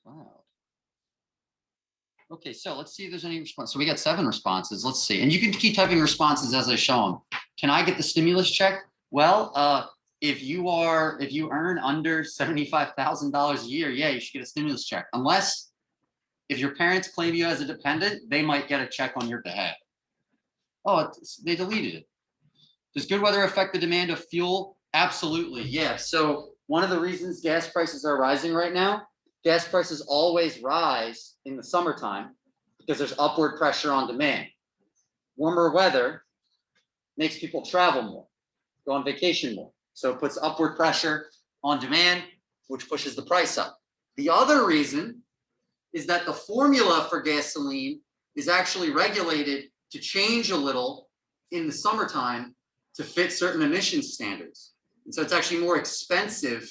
Wow. Okay, so let's see if there's any response. So we got 7 responses. Let's see. And you can keep typing responses as I show them. Can I get the stimulus check? Well, if you earn under $75,000 a year, yeah, you should get a stimulus check. Unless if your parents claim you as a dependent, they might get a check on your behalf. Oh, they deleted it. Does good weather affect the demand of fuel? Absolutely, yeah. So one of the reasons gas prices are rising right now, gas prices always rise in the summertime because there's upward pressure on demand. Warmer weather makes people travel more, go on vacation more. So it puts upward pressure on demand, which pushes the price up. The other reason is that the formula for gasoline is actually regulated to change a little in the summertime to fit certain emission standards. And so it's actually more expensive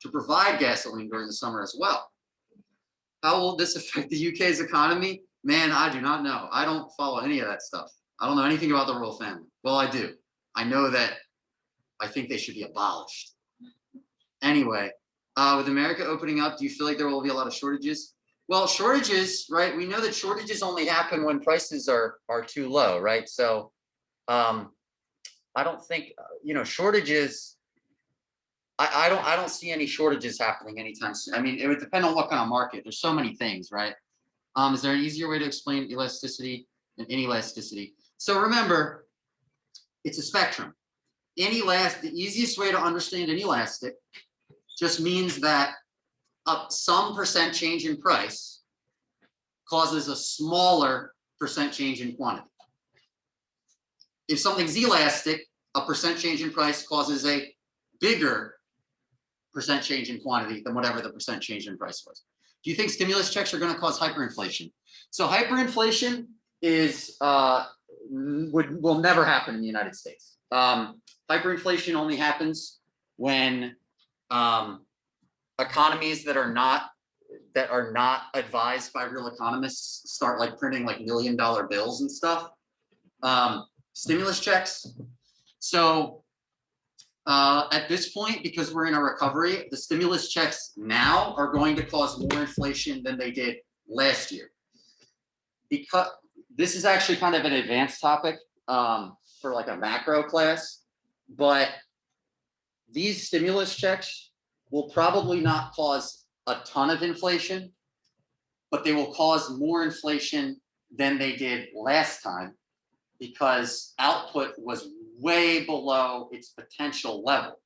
to provide gasoline during the summer as well. How will this affect the UK's economy? Man, I do not know. I don't follow any of that stuff. I don't know anything about the royal family. Well, I do. I know that I think they should be abolished. Anyway, with America opening up, do you feel like there will be a lot of shortages? Well, shortages, right? We know that shortages only happen when prices are too low, right? So I don't think, shortages, I don't see any shortages happening anytime soon. I mean, it would depend on what kind of market. There's so many things, right? Is there an easier way to explain elasticity and inelasticity? So remember, it's a spectrum. The easiest way to understand inelastic just means that some percent change in price causes a smaller percent change in quantity. If something's elastic, a percent change in price causes a bigger percent change in quantity than whatever the percent change in price was. Do you think stimulus checks are going to cause hyperinflation? So hyperinflation will never happen in the United States. Hyperinflation only happens when economies that are not advised by real economists start like printing like $1 million bills and stuff. Stimulus checks. So at this point, because we're in a recovery, the stimulus checks now are going to cause more inflation than they did last year. Because this is actually kind of an advanced topic for like a macro class, but these stimulus checks will probably not cause a ton of inflation, but they will cause more inflation than they did last time because output was way below its potential level.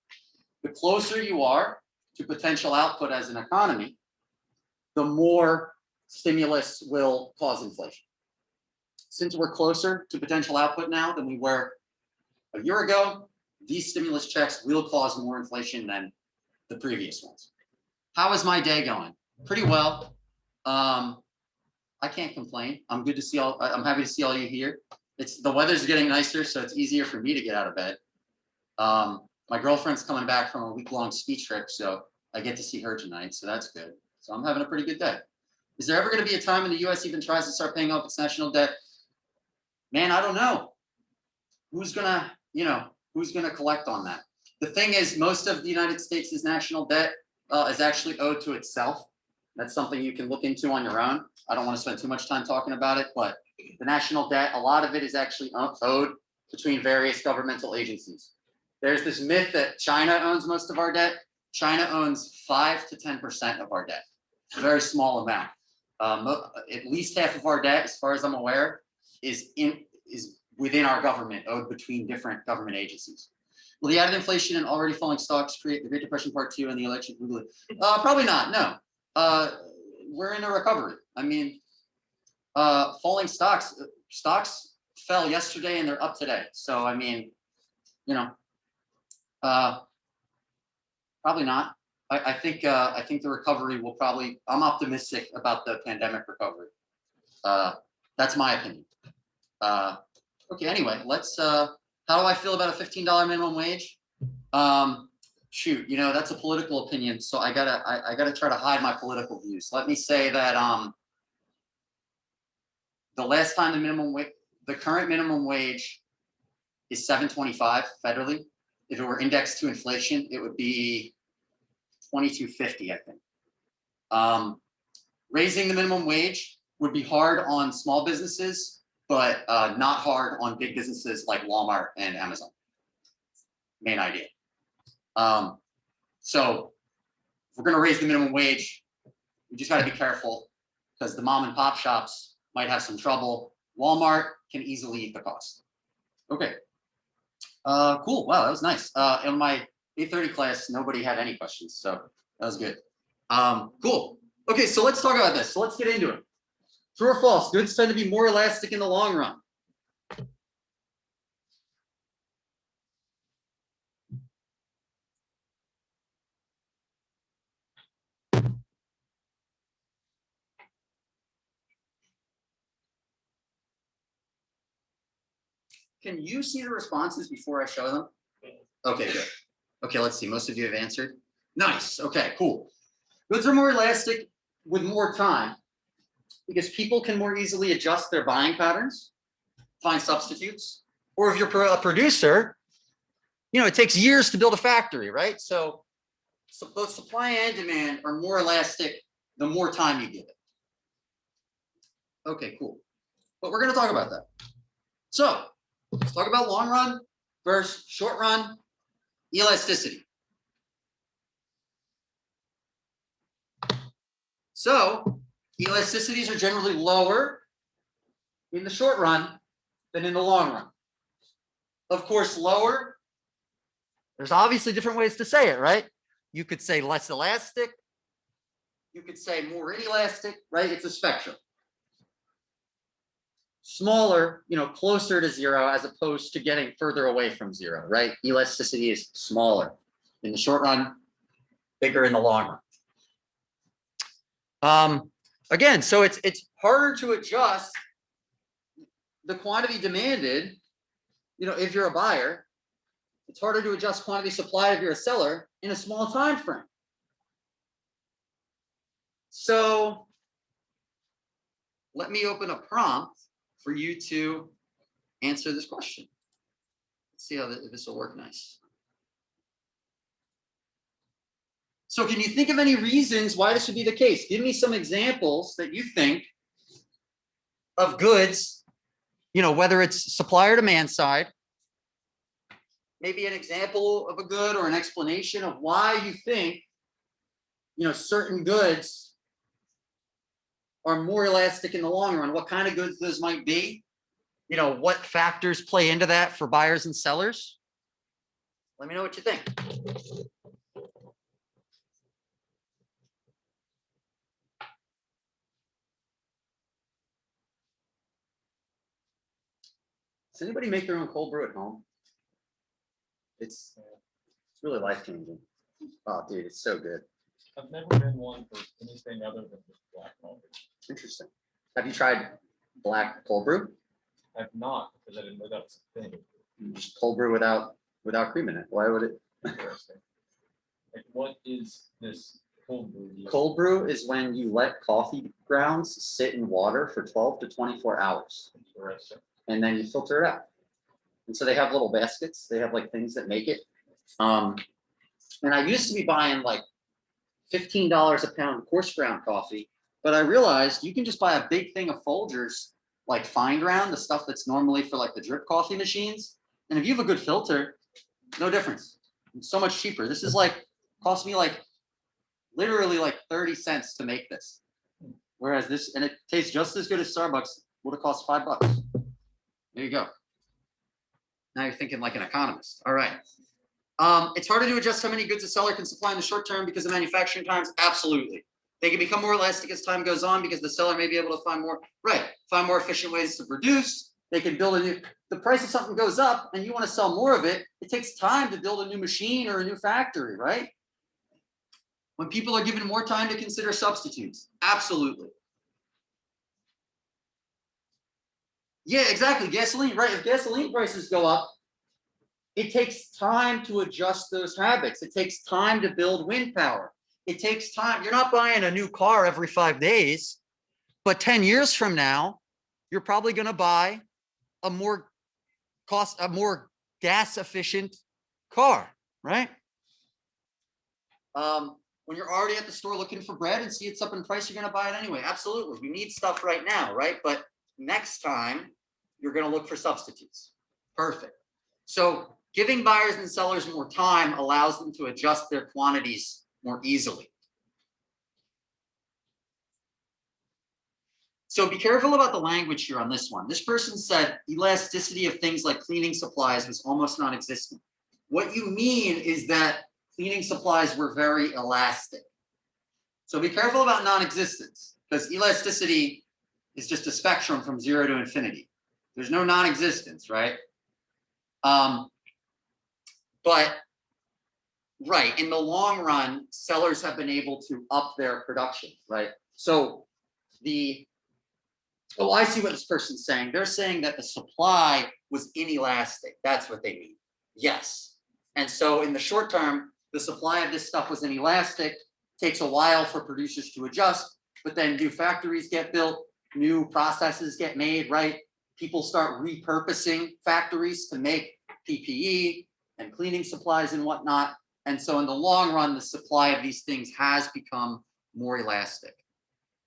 The closer you are to potential output as an economy, the more stimulus will cause inflation. Since we're closer to potential output now than we were a year ago, these stimulus checks will cause more inflation than the previous ones. How is my day going? Pretty well. I can't complain. I'm happy to see all you here. The weather's getting nicer, so it's easier for me to get out of bed. My girlfriend's coming back from a week-long ski trip, so I get to see her tonight, so that's good. So I'm having a pretty good day. Is there ever going to be a time when the U.S. even tries to start paying off its national debt? Man, I don't know. Who's gonna collect on that? The thing is, most of the United States' national debt is actually owed to itself. That's something you can look into on your own. I don't want to spend too much time talking about it, but the national debt, a lot of it is actually owed between various governmental agencies. There's this myth that China owns most of our debt. China owns 5 to 10% of our debt. It's a very small amount. At least half of our debt, as far as I'm aware, is within our government, owed between different government agencies. Will the added inflation and already falling stocks create the Great Depression Part 2 and the election? Probably not, no. We're in a recovery. I mean, falling stocks fell yesterday and they're up today. So, I mean, probably not. I think the recovery will I'm optimistic about the pandemic recovery. That's my opinion. Okay, anyway, how do I feel about a $15 minimum wage? Shoot, that's a political opinion, so I gotta try to hide my political views. Let me say that the last time the current minimum wage is $7.25 federally. If it were indexed to inflation, it would be $22.50, I think. Raising the minimum wage would be hard on small businesses, but not hard on big businesses like Walmart and Amazon. Main idea. So if we're going to raise the minimum wage, we just got to be careful because the mom and pop shops might have some trouble. Walmart can easily eat the cost. Okay. Cool. Wow, that was nice. In my 8:30 class, nobody had any questions, so that was good. Cool. Okay, so let's talk about this. So let's get into it. True or false? Goods tend to be more elastic in the long run. Can you see the responses before I show them? Okay, good. Okay, let's see. Most of you have answered. Nice. Okay, cool. Goods are more elastic with more time because people can more easily adjust their buying patterns, find substitutes, or if you're a producer, it takes years to build a factory, right? So both supply and demand are more elastic the more time you give it. Okay, cool. But we're going to talk about that. So let's talk about long run versus short run elasticity. So elasticities are generally lower in the short run than in the long run. Of course, lower, there's obviously different ways to say it, right? You could say less elastic. You could say more inelastic, right? It's a spectrum. Smaller, closer to zero as opposed to getting further away from zero, right? Elasticity is smaller in the short run, bigger in the long run. Again, so it's harder to adjust the quantity demanded, if you're a buyer. It's harder to adjust quantity supplied if you're a seller in a small time frame. So let me open a prompt for you to answer this question. Let's see how this will work nice. So can you think of any reasons why this would be the case? Give me some examples that you think of goods, whether it's supply or demand side. Maybe an example of a good or an explanation of why you think, certain goods are more elastic in the long run. What kind of goods those might be? What factors play into that for buyers and sellers? Let me know what you think. Does anybody make their own cold brew at home? It's really life-changing. Oh, dude, it's so good. I've never been one for anything other than just black coffee. Interesting. Have you tried black cold brew? I've not, because I didn't know that was a thing. Just cold brew without cream in it. Why would it? Interesting. Like, what is this cold brew? Cold brew is when you let coffee grounds sit in water for 12 to 24 hours. Interesting. And then you filter it out. And so they have little baskets. They have like things that make it. And I used to be buying like $15 a pound coarse ground coffee, but I realized you can just buy a big thing of Folgers, like fine ground, the stuff that's normally for like the drip coffee machines. And if you have a good filter, no difference. It's so much cheaper. This is like, cost me like literally like 30 cents to make this. Whereas this, and it tastes just as good as Starbucks, would have cost $5. There you go. Now you're thinking like an economist. All right. It's harder to adjust how many goods a seller can supply in the short term because of manufacturing times. Absolutely. They can become more elastic as time goes on because the seller may be able to find more efficient ways to produce. They can build the price of something goes up and you want to sell more of it. It takes time to build a new machine or a new factory, right? When people are given more time to consider substitutes. Absolutely. Yeah, exactly. Gasoline, right? If gasoline prices go up, it takes time to adjust those habits. It takes time to build wind power. It takes time. You're not buying a new car every 5 days, but 10 years from now, you're probably going to buy a more gas efficient car, right? when you're already at the store looking for bread and see it's up in price, you're going to buy it anyway. Absolutely. We need stuff right now, right? But next time, you're going to look for substitutes. Perfect. So giving buyers and sellers more time allows them to adjust their quantities more easily. So be careful about the language here on this one. This person said elasticity of things like cleaning supplies was almost non-existent. What you mean is that cleaning supplies were very elastic. So be careful about non-existence, because elasticity is just a spectrum from 0 to infinity. There's no non-existence, right? But right, in the long run, sellers have been able to up their production, right? So oh, I see what this person's saying. They're saying that the supply was inelastic. That's what they mean. Yes. And so in the short term, the supply of this stuff was inelastic. Takes a while for producers to adjust, but then new factories get built, new processes get made, right? People start repurposing factories to make PPE and cleaning supplies and whatnot. And so in the long run, the supply of these things has become more elastic.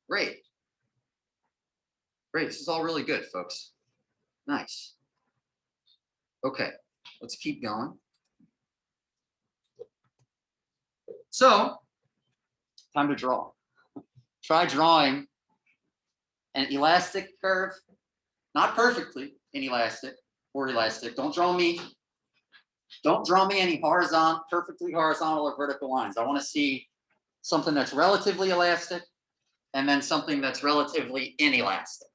Great. Great. This is all really good, folks. Nice. Okay, let's keep going. So, time to draw. Try drawing an elastic curve, not perfectly inelastic or elastic. Don't draw me any perfectly horizontal or vertical lines. I want to see something that's relatively elastic and then something that's relatively inelastic.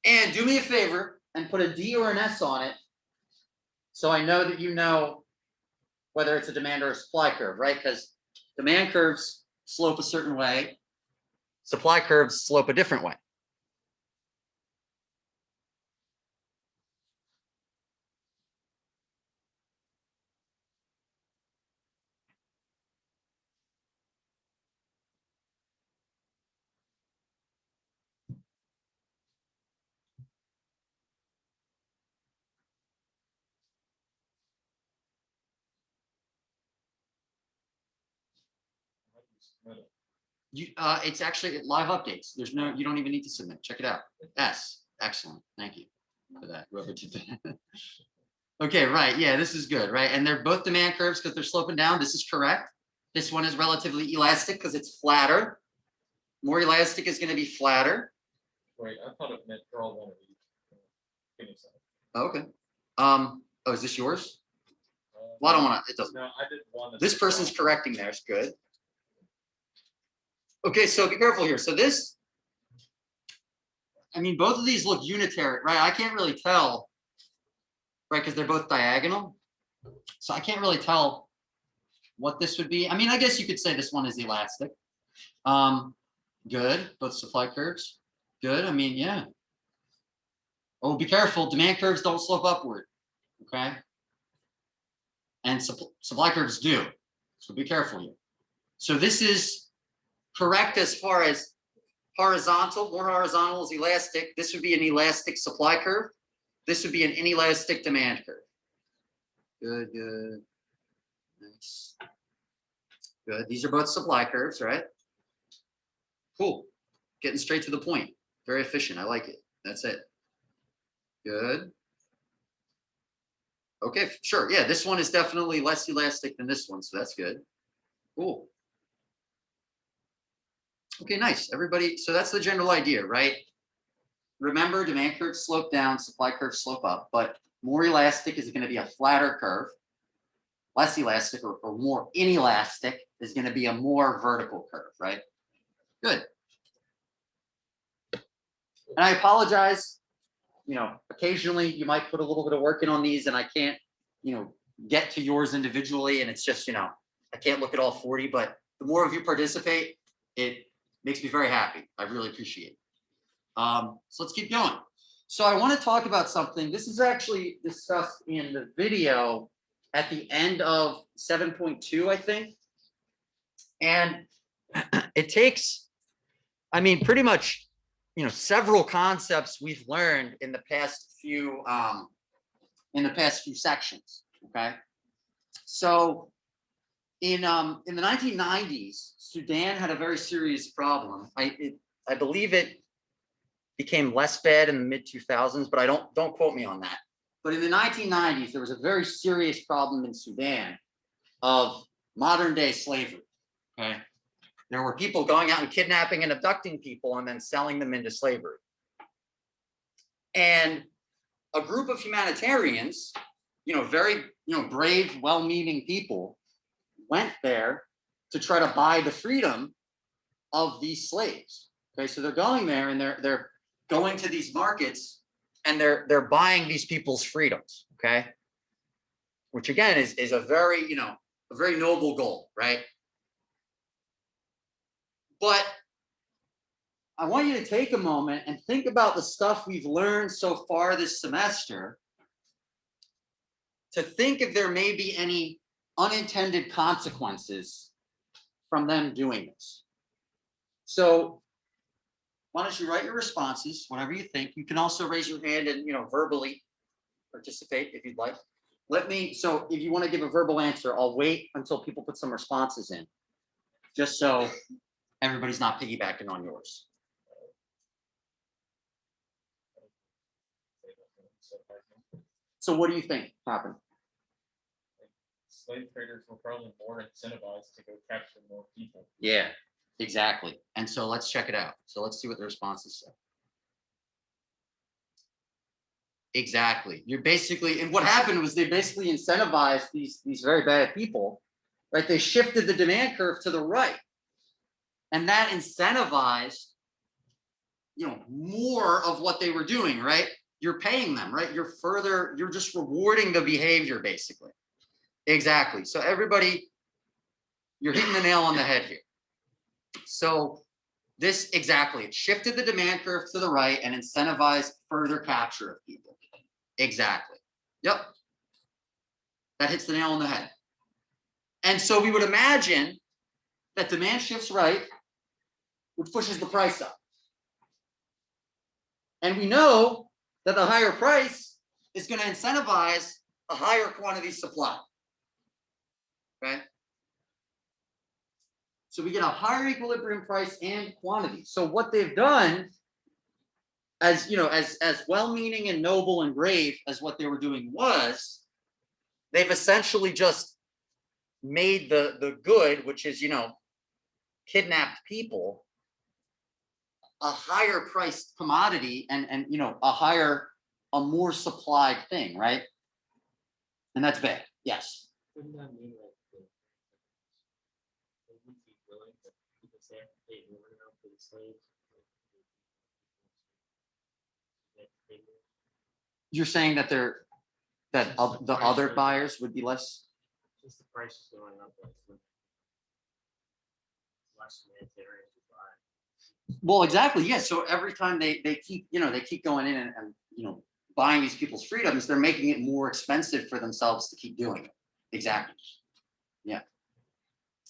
And do me a favor and put a D or an S on it so I know that you know whether it's a demand or a supply curve, right? Because demand curves slope a certain way, supply curves slope a different way. It's actually live updates. There's no, you don't even need to submit. Check it out. S, excellent. Thank you for that. Whoever did that. Okay, right. Yeah, this is good, right? And they're both demand curves because they're sloping down. This is correct. This one is relatively elastic because it's flatter. More elastic is going to be flatter. Wait, I thought it meant draw one of each. Okay. Oh, is this yours? Well, I don't want to. It doesn't. No, I did one. This person's correcting there. It's good. Okay, so be careful here. So this, I mean, both of these look unitary, right? I can't really tell, right? Because they're both diagonal. So I can't really tell what this would be. I mean, I guess you could say this one is elastic. Good. Both supply curves. Good. I mean, yeah. Oh, be careful. Demand curves don't slope upward. Okay. And supply curves do. So be careful here. So this is correct as far as horizontal. More horizontal is elastic. This would be an elastic supply curve. This would be an inelastic demand curve. Good, good. Nice. Good. These are both supply curves, right? Cool. Getting straight to the point. Very efficient. I like it. That's it. Good. Okay, sure. Yeah, this one is definitely less elastic than this one, so that's good. Cool. Okay, nice. Everybody, so that's the general idea, right? Remember, demand curves slope down, supply curves slope up, but more elastic is going to be a flatter curve. Less elastic or more inelastic is going to be a more vertical curve, right? Good. And I apologize. You know, occasionally you might put a little bit of work in on these and I can't, you know, get to yours individually. And it's just, you know, I can't look at all 40, but the more of you participate, it makes me very happy. I really appreciate it. So let's keep going. So I want to talk about something. This is actually discussed in the video at the end of 7.2, I think. And it takes, I mean, pretty much, you know, several concepts we've learned in the past few sections. Okay. So in the 1990s, Sudan had a very serious problem. I believe it became less bad in the mid 2000s, but I don't quote me on that. But in the 1990s, there was a very serious problem in Sudan of modern day slavery. Okay, there were people going out and kidnapping and abducting people and then selling them into slavery. And a group of humanitarians, very brave, well-meaning people, went there to try to buy the freedom of these slaves. Okay, so they're going there and they're going to these markets and they're buying these people's freedoms. Okay, which again is a very a very noble goal, right? But I want you to take a moment and think about the stuff we've learned so far this semester, to think if there may be any unintended consequences from them doing this. So why don't you write your responses, whatever you think. You can also raise your hand and verbally participate if you'd like. So if you want to give a verbal answer, I'll wait until people put some responses in, just so everybody's not piggybacking on yours. So what do you think happened? Slave traders were probably more incentivized to go capture more people. Yeah, exactly. And so let's check it out. So let's see what the responses say. Exactly. You're basically, and what happened was they basically incentivized these very bad people, right? They shifted the demand curve to the right. And that incentivized, more of what they were doing, right? You're paying them, right? You're just rewarding the behavior, basically. Exactly. So everybody, you're hitting the nail on the head here. So this exactly, it shifted the demand curve to the right and incentivized further capture of people. Exactly. Yep. That hits the nail on the head. And so we would imagine that demand shifts right, which pushes the price up. And we know that the higher price is going to incentivize a higher quantity supply. Okay. So we get a higher equilibrium price and quantity. So what they've done, as as well-meaning and noble and brave as what they were doing was, they've essentially just made the good, which is kidnapped people, a higher priced commodity and a more supplied thing, right? And that's bad. Yes. Wouldn't that mean like they would be willing to people say pay more now for the slaves? You're saying that the other buyers would be less. Just the price is going up, like less humanitarian to buy. Well, exactly. Yeah. So every time they keep going in and buying these people's freedoms, they're making it more expensive for themselves to keep doing it. Exactly. Yeah.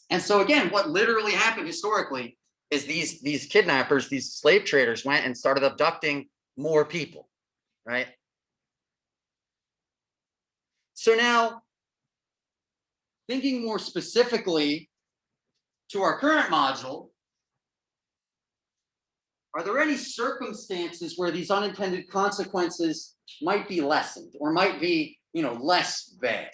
And so again, what literally happened historically is these kidnappers, these slave traders went and started abducting more people, right? So now, thinking more specifically to our current module, are there any circumstances where these unintended consequences might be lessened or might be, less bad?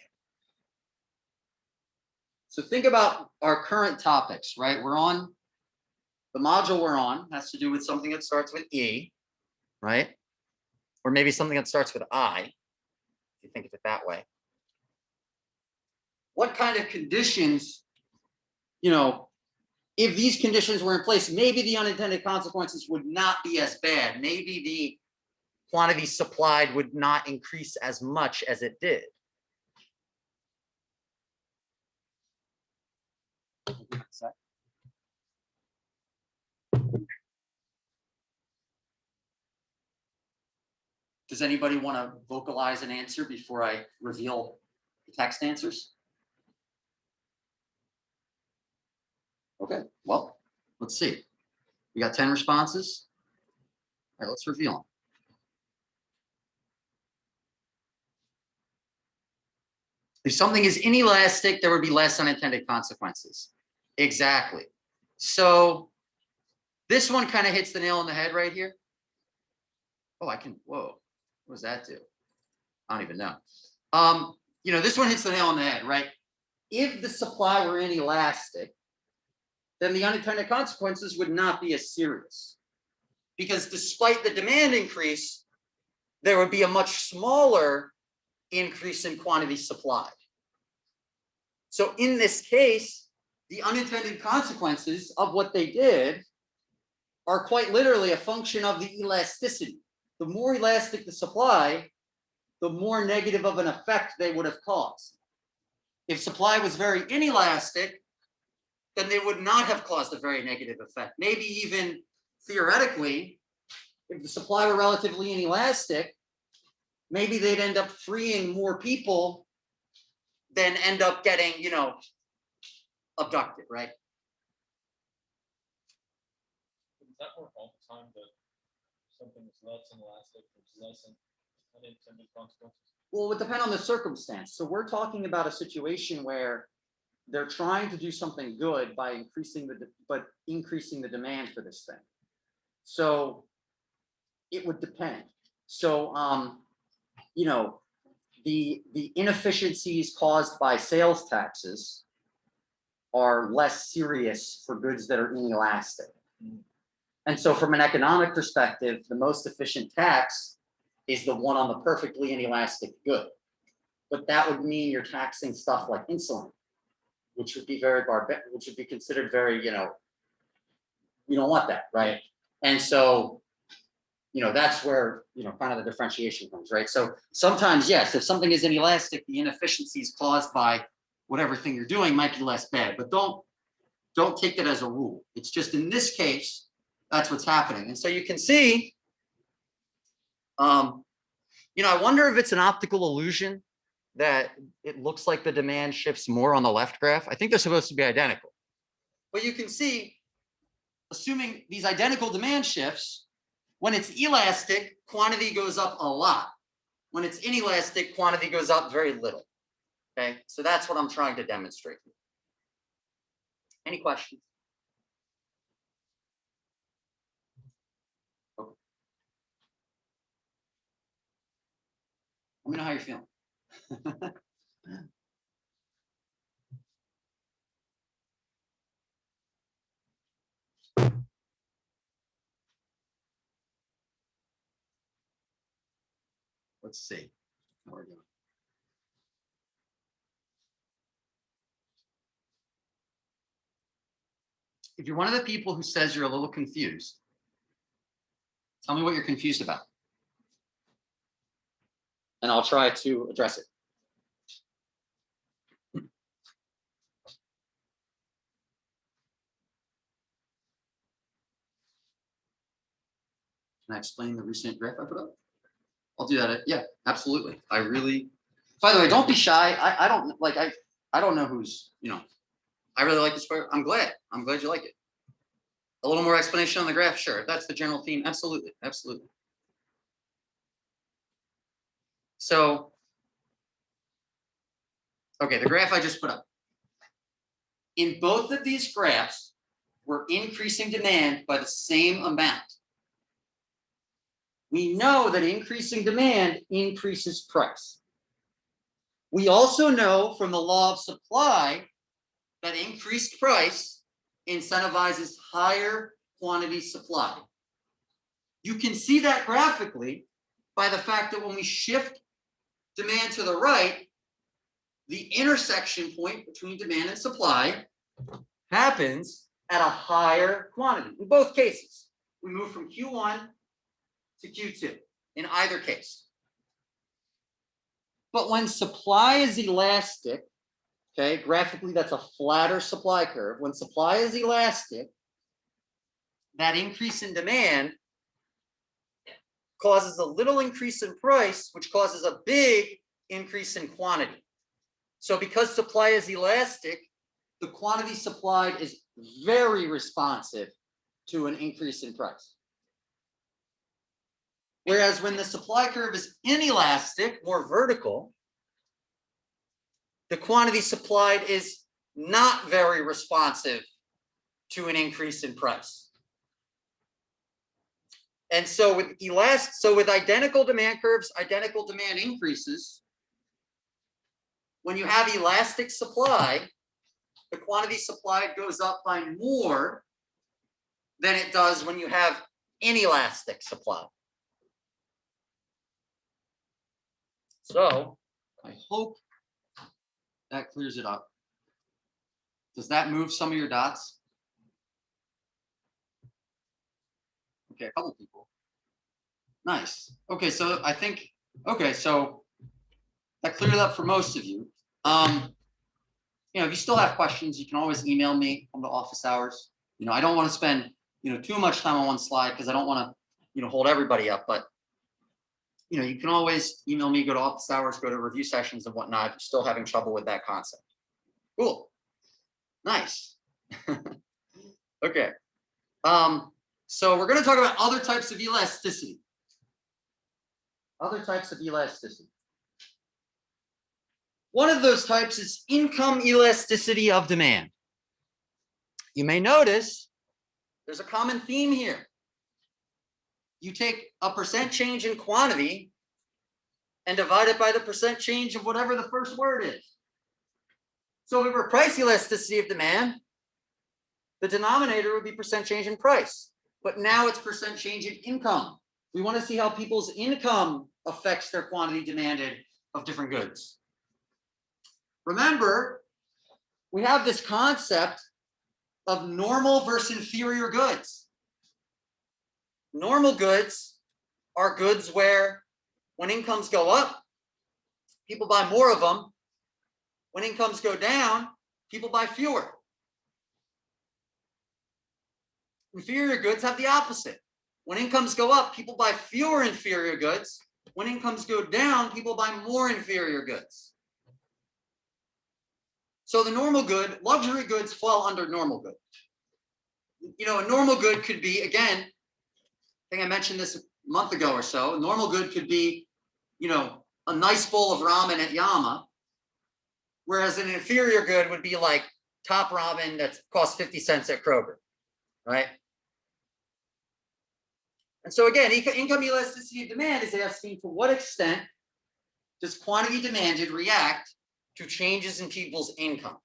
So think about our current topics, right? We're on the module we're on has to do with something that starts with E, right? Or maybe something that starts with I, if you think of it that way. What kind of conditions, if these conditions were in place, maybe the unintended consequences would not be as bad. Maybe the quantity supplied would not increase as much as it did. Does anybody want to vocalize an answer before I reveal the text answers? Okay, well, let's see. We got 10 responses. All right, let's reveal them. If something is inelastic, there would be less unintended consequences. Exactly. So this one kind of hits the nail on the head right here. Oh, whoa, what does that do? I don't even know. This one hits the nail on the head, right? If the supply were inelastic, then the unintended consequences would not be as serious. Because despite the demand increase, there would be a much smaller increase in quantity supplied. So in this case, the unintended consequences of what they did are quite literally a function of the elasticity. The more elastic the supply, the more negative of an effect they would have caused. If supply was very inelastic, then they would not have caused a very negative effect. Maybe even theoretically, if the supply were relatively inelastic, maybe they'd end up freeing more people than end up getting, abducted, right? Does that work all the time that something is less inelastic, there's less unintended consequences? Well, it would depend on the circumstance. So we're talking about a situation where they're trying to do something good by increasing the demand for this thing. So it would depend. So the inefficiencies caused by sales taxes are less serious for goods that are inelastic. And so from an economic perspective, the most efficient tax is the one on the perfectly inelastic good. But that would mean you're taxing stuff like insulin, which would be which would be considered very, we don't want that, right? And so, that's where, kind of the differentiation comes, right? So sometimes, yes, if something is inelastic, the inefficiencies caused by whatever thing you're doing might be less bad, but don't take it as a rule. It's just in this case, that's what's happening. And so you can see, I wonder if it's an optical illusion that it looks like the demand shifts more on the left graph. I think they're supposed to be identical. But you can see, assuming these identical demand shifts, when it's elastic, quantity goes up a lot. When it's inelastic, quantity goes up very little. Okay, so that's what I'm trying to demonstrate. Any questions? Okay. Let me know how you're feeling. Let's see how we're doing. If you're one of the people who says you're a little confused, tell me what you're confused about, and I'll try to address it. Can I explain the recent graph I put up? I'll do that. Yeah, absolutely. I really, by the way, don't be shy. I don't know who's, I really like this part. I'm glad you like it. A little more explanation on the graph. Sure. If that's the general theme. Absolutely. Absolutely. So, okay, the graph I just put up. In both of these graphs, we're increasing demand by the same amount. We know that increasing demand increases price. We also know from the law of supply that increased price incentivizes higher quantity supply. You can see that graphically by the fact that when we shift demand to the right, the intersection point between demand and supply happens at a higher quantity. In both cases, we move from Q1 to Q2 in either case. But when supply is elastic, okay, graphically that's a flatter supply curve. When supply is elastic, that increase in demand causes a little increase in price, which causes a big increase in quantity. So because supply is elastic, the quantity supplied is very responsive to an increase in price. Whereas when the supply curve is inelastic, more vertical, the quantity supplied is not very responsive to an increase in price. And so with identical demand curves, identical demand increases, when you have elastic supply, the quantity supplied goes up by more than it does when you have inelastic supply. So I hope that clears it up. Does that move some of your dots? Okay, a couple people. Nice. Okay, so I think, okay, so that cleared it up for most of you. If you still have questions, you can always email me on the office hours. I don't want to spend, too much time on one slide because I don't want to, hold everybody up, but you can always email me, go to office hours, go to review sessions and whatnot if you're still having trouble with that concept. Cool. Nice. Okay. So we're going to talk about other types of elasticity. Other types of elasticity. One of those types is income elasticity of demand. You may notice there's a common theme here. You take a percent change in quantity and divide it by the percent change of whatever the first word is. So if it were price elasticity of demand, the denominator would be percent change in price. But now it's percent change in income. We want to see how people's income affects their quantity demanded of different goods. Remember, we have this concept of normal versus inferior goods. Normal goods are goods where when incomes go up, people buy more of them. When incomes go down, people buy fewer. Inferior goods have the opposite. When incomes go up, people buy fewer inferior goods. When incomes go down, people buy more inferior goods. So the normal good, luxury goods fall under normal good. A normal good could be, again, I think I mentioned this a month ago or so, a normal good could be, a nice bowl of ramen at Yama, whereas an inferior good would be like top ramen that costs 50 cents at Kroger, right? And so again, income elasticity of demand is asking to what extent does quantity demanded react to changes in people's incomes?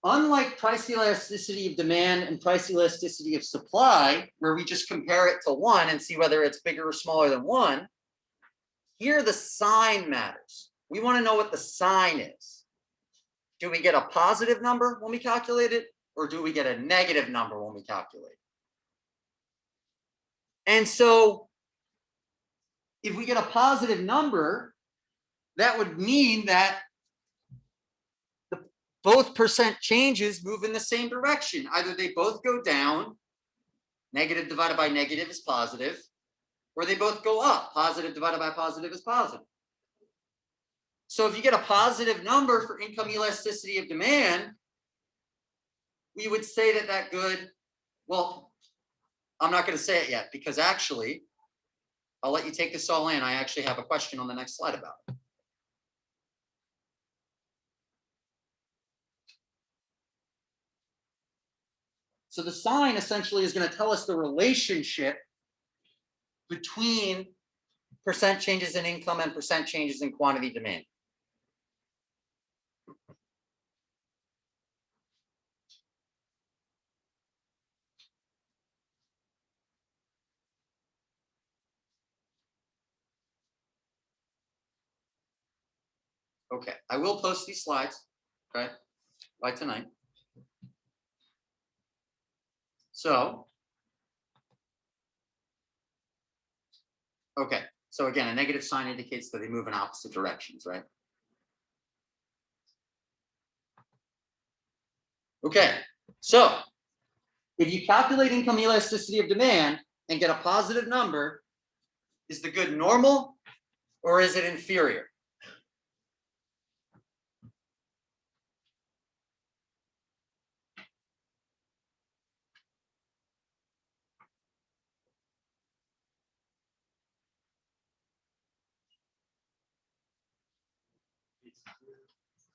Unlike price elasticity of demand and price elasticity of supply, where we just compare it to one and see whether it's bigger or smaller than one, here the sign matters. We want to know what the sign is. Do we get a positive number when we calculate it, or do we get a negative number when we calculate it? And so if we get a positive number, that would mean that both percent changes move in the same direction. Either they both go down, negative divided by negative is positive, or they both go up, positive divided by positive is positive. So if you get a positive number for income elasticity of demand, we would say that good, well, I'm not going to say it yet because actually, I'll let you take this all in. I actually have a question on the next slide about it. So the sign essentially is going to tell us the relationship between percent changes in income and percent changes in quantity demand. Okay, I will post these slides, okay, by tonight. So, okay, so again, a negative sign indicates that they move in opposite directions, right? Okay, so if you calculate income elasticity of demand and get a positive number, is the good normal or is it inferior?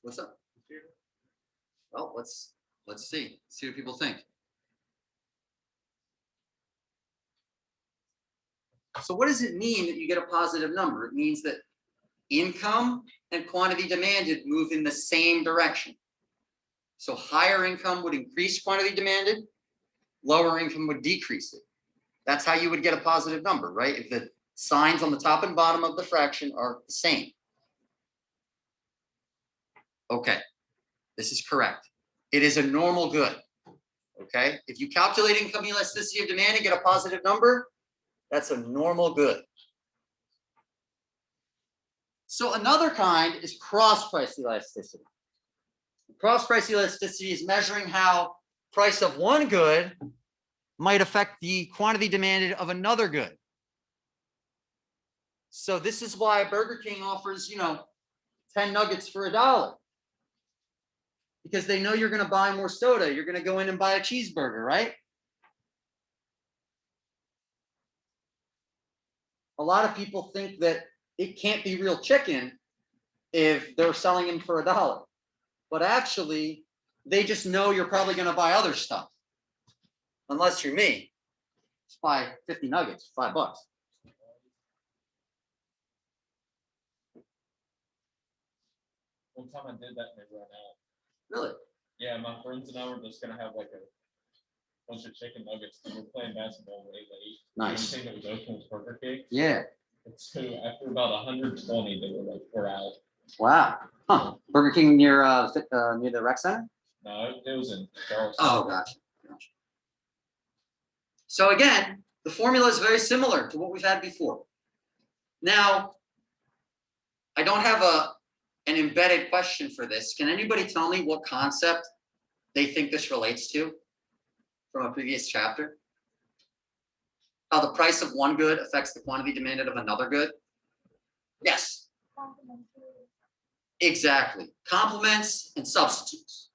What's up? Well, let's see. See what people think. So what does it mean that you get a positive number? It means that income and quantity demanded move in the same direction. So higher income would increase quantity demanded, lower income would decrease it. That's how you would get a positive number, right? If the signs on the top and bottom of the fraction are the same. Okay, this is correct. It is a normal good. Okay, if you calculate income elasticity of demand and get a positive number, that's a normal good. So another kind is cross price elasticity. Cross price elasticity is measuring how price of one good might affect the quantity demanded of another good. So this is why Burger King offers, 10 nuggets for $1. Because they know you're going to buy more soda. You're going to go in and buy a cheeseburger, right? A lot of people think that it can't be real chicken if they're selling them for $1. But actually, they just know you're probably going to buy other stuff. Unless you're me. Just buy 50 nuggets, $5. One time I did that and they ran out. Really? Yeah, my friends and I were just gonna have like a bunch of chicken nuggets. We were playing basketball way late. Nice. The only thing that was open was Burger King. Yeah. And so after about 120, they were like, we're out. Wow. Huh. Burger King near the rec center? No, it was in Charleston. Oh, gotcha. So again, the formula is very similar to what we've had before. Now, I don't have an embedded question for this. Can anybody tell me what concept they think this relates to from a previous chapter? How the price of one good affects the quantity demanded of another good? Yes. Exactly. Complements and substitutes.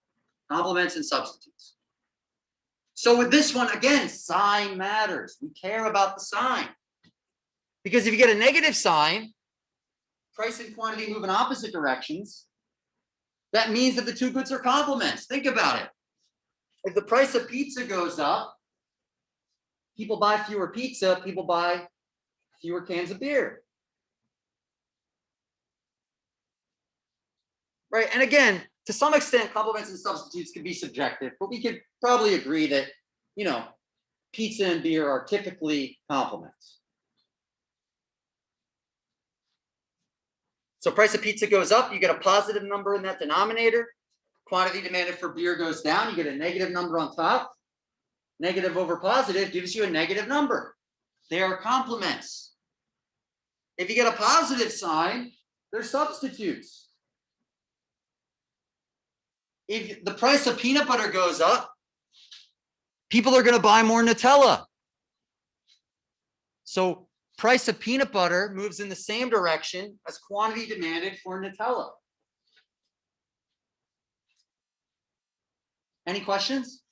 Complements and substitutes. So with this one, again, sign matters. We care about the sign. Because if you get a negative sign, price and quantity move in opposite directions. That means that the two goods are complements. Think about it. If the price of pizza goes up, people buy fewer pizza, people buy fewer cans of beer. Right? And again, to some extent, complements and substitutes can be subjective, but we could probably agree that, pizza and beer are typically complements. So price of pizza goes up, you get a positive number in that denominator. Quantity demanded for beer goes down, you get a negative number on top. Negative over positive gives you a negative number. They are complements. If you get a positive sign, they're substitutes. If the price of peanut butter goes up, people are going to buy more Nutella. So price of peanut butter moves in the same direction as quantity demanded for Nutella. Any questions?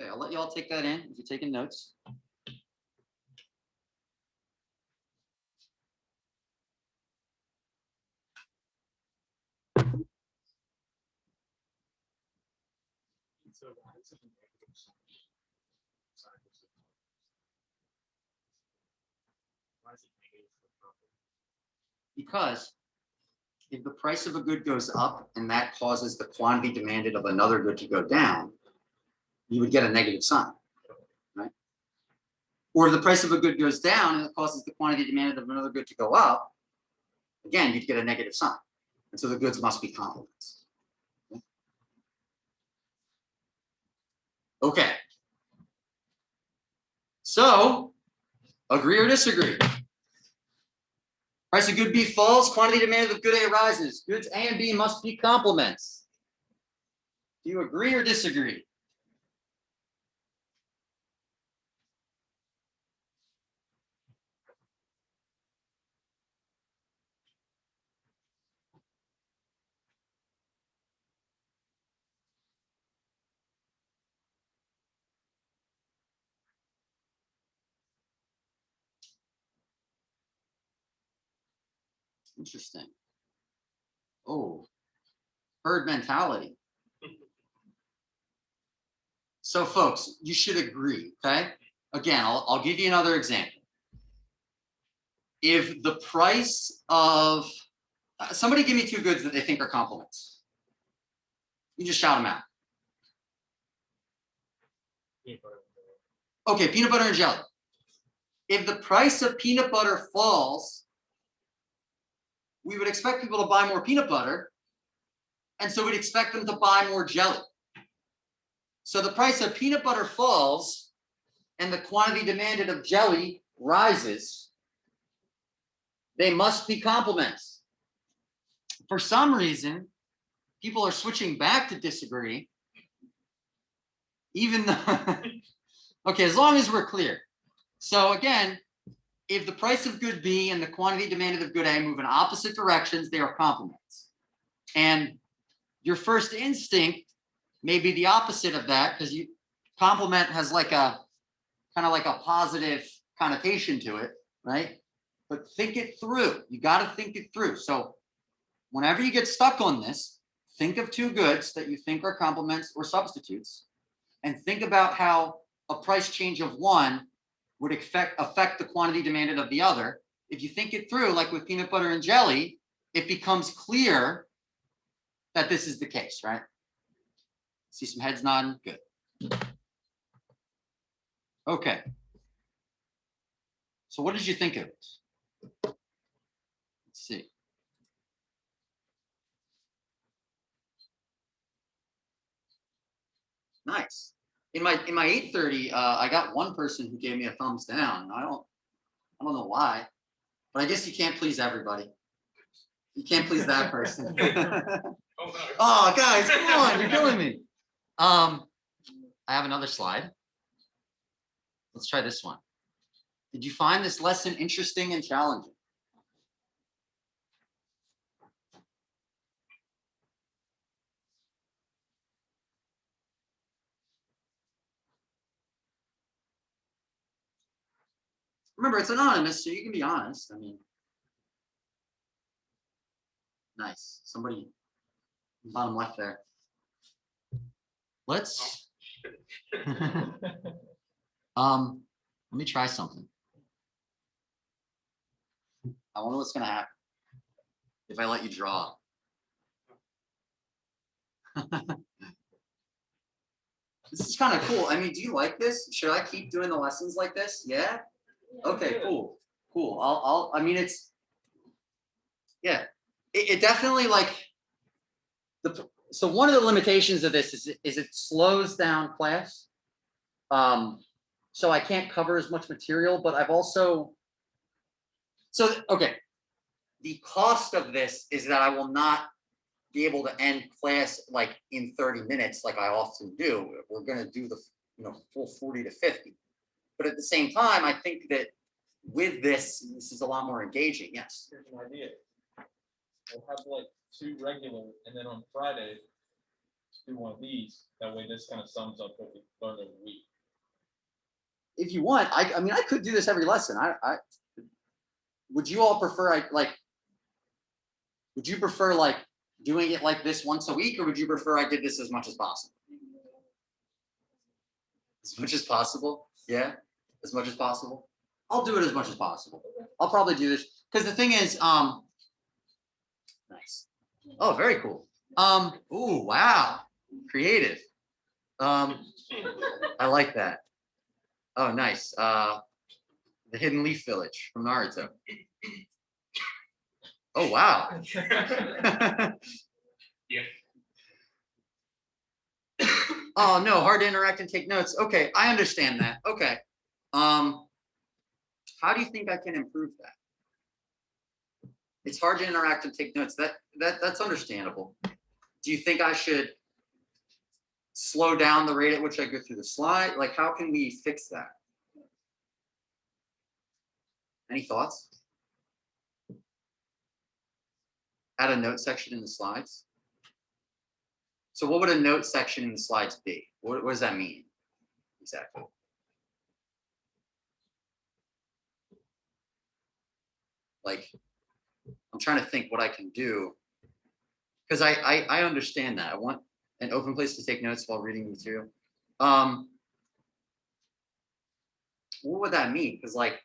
Okay, I'll let you all take that in if you're taking notes. So why is it a negative sign? Why is it negative for profit? Because if the price of a good goes up and that causes the quantity demanded of another good to go down, you would get a negative sign, right? Or if the price of a good goes down and it causes the quantity demanded of another good to go up, again, you'd get a negative sign. And so the goods must be complements. Okay. So, agree or disagree? Price of good B falls, quantity demanded of good A rises. Goods A and B must be complements. Do you agree or disagree? Interesting. Oh, herd mentality. So folks, you should agree, okay? Again, I'll give you another example. If the price of, somebody give me two goods that they think are compliments. You just shout them out. Peanut butter. Okay, peanut butter and jelly. If the price of peanut butter falls, we would expect people to buy more peanut butter, and so we'd expect them to buy more jelly. So the price of peanut butter falls, and the quantity demanded of jelly rises. They must be compliments. For some reason, people are switching back to disagree, even though, okay, as long as we're clear. So again, if the price of good B and the quantity demanded of good A move in opposite directions, they are complements. And your first instinct may be the opposite of that, because you complement has like a kind of like a positive connotation to it, right? But think it through. You got to think it through. So whenever you get stuck on this, think of two goods that you think are complements or substitutes, and think about how a price change of one would affect the quantity demanded of the other. If you think it through, like with peanut butter and jelly, it becomes clear that this is the case, right? See some heads nodding? Good. Okay. So what did you think of it? Let's see. Nice. In my 8:30, I got one person who gave me a thumbs down. I don't know why, but I guess you can't please everybody. You can't please that person. Oh, no. Oh, guys, come on, you're killing me. I have another slide. Let's try this one. Did you find this lesson interesting and challenging? Remember, it's anonymous, so you can be honest. I mean, nice. Somebody bottom left there. Let's let me try something. I wonder what's gonna happen if I let you draw. This is kind of cool. I mean, do you like this? Should I keep doing the lessons like this? Yeah. Okay. Cool. Cool. I mean, it's. Yeah. It definitely like. So one of the limitations of this is it slows down class. So I can't cover as much material, but I've also. So okay. The cost of this is that I will not be able to end class like in 30 minutes like I often do. We're going to do the full 40 to 50. But at the same time, I think that with this is a lot more engaging. Yes. Here's an idea. We'll have like 2 regular, and then on Friday, do one of these. That way, this kind of sums up what we learned over the week. If you want, I mean, I could do this every lesson. I would you all prefer would you prefer like doing it like this once a week, or would you prefer I did this as much as possible? As much as possible? Yeah, as much as possible. I'll do it as much as possible. I'll probably do this because the thing is, nice. Oh, very cool. Ooh, wow, creative. I like that. Oh, nice. The Hidden Leaf Village from Naruto. Oh, wow. Yeah. Oh no, hard to interact and take notes. Okay, I understand that. Okay. How do you think I can improve that? It's hard to interact and take notes. That's understandable. Do you think I should slow down the rate at which I go through the slide? Like, how can we fix that? Any thoughts? Add a note section in the slides. So what would a note section in the slides be? What does that mean exactly? Like I'm trying to think what I can do. Because I understand that. I want an open place to take notes while reading the material. What would that mean? Because like,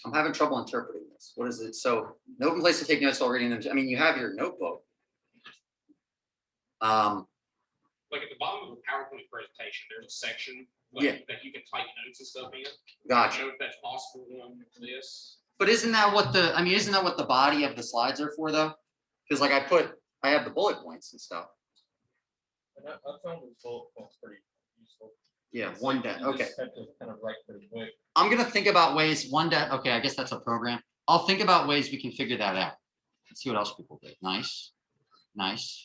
I'm having trouble interpreting this. What is it? So an open place to take notes while reading them. I mean, you have your notebook. Like at the bottom of the PowerPoint presentation, there's a section Yeah. like that you can type notes and stuff in. I Gotcha. don't know if that's possible on this. But isn't that what the, I mean, isn't that what the body of the slides are for though? Because like I have the bullet points and stuff. And I found this bullet points pretty useful. Yeah, one day. You Okay. just have to kind of write pretty quick. I'm gonna think about ways, one day, okay, I guess that's a program. I'll think about ways we can figure that out. Let's see what else people did. Nice, nice.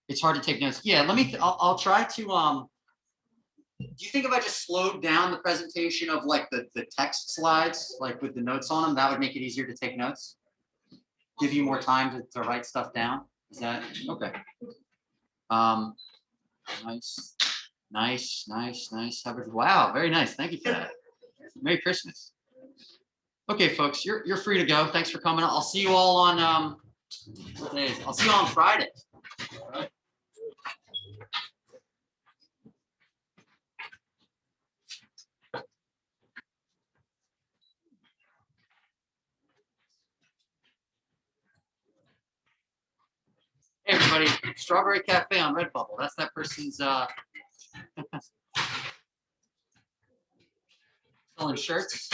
It's hard to take notes. Yeah, let me, I'll try to, do you think if I just slowed down the presentation of like the text slides, like with the notes on them, that would make it easier to take notes? Give you more time to write stuff down? Is that, okay. Nice, nice, nice, nice. Wow, very nice. Thank you for that. Merry Christmas. Okay, folks, you're free to go. Thanks for coming. I'll see you all on what day is it? I'll see you on Friday. Hey everybody, Strawberry Cafe on Redbubble. That's that person's selling shirts.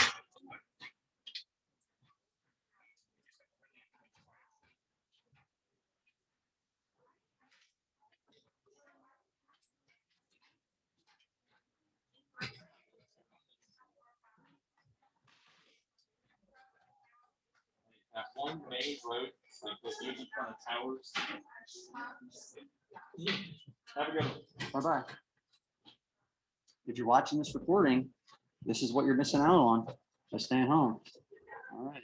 That one main road, like the usually front of towers. Have a good one. Bye-bye. If you're watching this recording, this is what you're missing out on by staying home. All right.